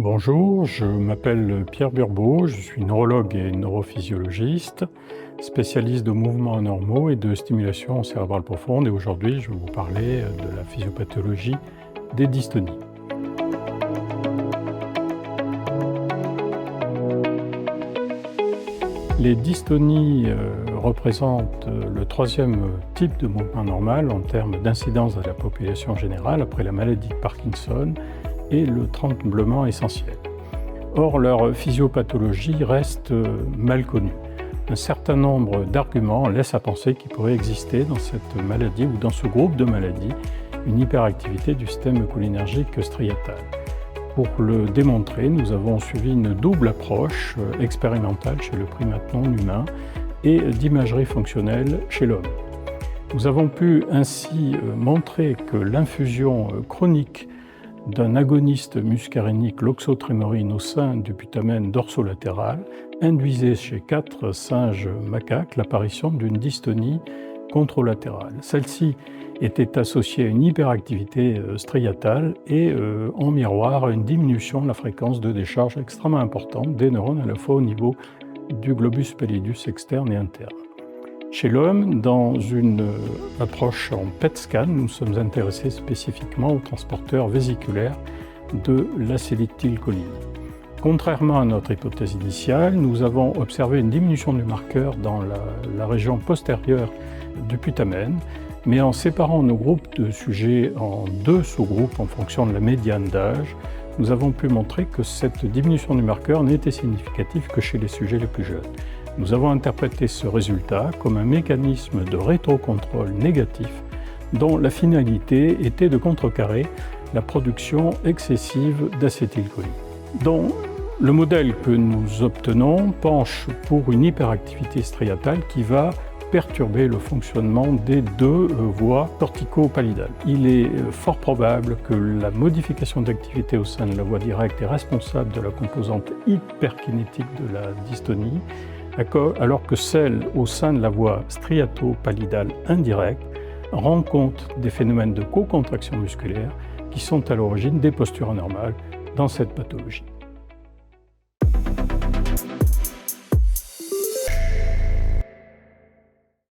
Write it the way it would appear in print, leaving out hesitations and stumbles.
Bonjour, je m'appelle Pierre Burbeau, je suis neurologue et neurophysiologiste, spécialiste de mouvements anormaux et de stimulation cérébrale profonde, et aujourd'hui je vais vous parler de la physiopathologie des dystonies. Les dystonies représentent le troisième type de mouvement normal en termes d'incidence de la population générale après la maladie de Parkinson et le tremblement essentiel. Or, leur physiopathologie reste mal connue. Un certain nombre d'arguments laissent à penser qu'il pourrait exister dans cette maladie ou dans ce groupe de maladies une hyperactivité du système cholinergique striatal. Pour le démontrer, nous avons suivi une double approche expérimentale chez le primate non humain et d'imagerie fonctionnelle chez l'homme. Nous avons pu ainsi montrer que l'infusion chronique d'un agoniste muscarénique, l'oxotrémorine, au sein du putamen dorsolatéral induisait chez 4 singes macaques l'apparition d'une dystonie contralatérale. Celle-ci était associée à une hyperactivité striatale et en miroir à une diminution de la fréquence de décharge extrêmement importante des neurones à la fois au niveau du globus pallidus externe et interne. Chez l'homme, dans une approche en PET scan, nous sommes intéressés spécifiquement aux transporteurs vésiculaires de l'acétylcholine. Contrairement à notre hypothèse initiale, nous avons observé une diminution du marqueur dans la région postérieure du putamen, mais en séparant nos groupes de sujets en deux sous-groupes en fonction de la médiane d'âge, nous avons pu montrer que cette diminution du marqueur n'était significative que chez les sujets les plus jeunes. Nous avons interprété ce résultat comme un mécanisme de rétrocontrôle négatif dont la finalité était de contrecarrer la production excessive d'acétylcholine. Donc, le modèle que nous obtenons penche pour une hyperactivité striatale qui va perturber le fonctionnement des deux voies cortico-pallidales. Il est fort probable que la modification d'activité au sein de la voie directe est responsable de la composante hyperkinétique de la dystonie, alors que celle au sein de la voie striato-pallidale indirecte rend compte des phénomènes de co-contraction musculaire qui sont à l'origine des postures anormales dans cette pathologie.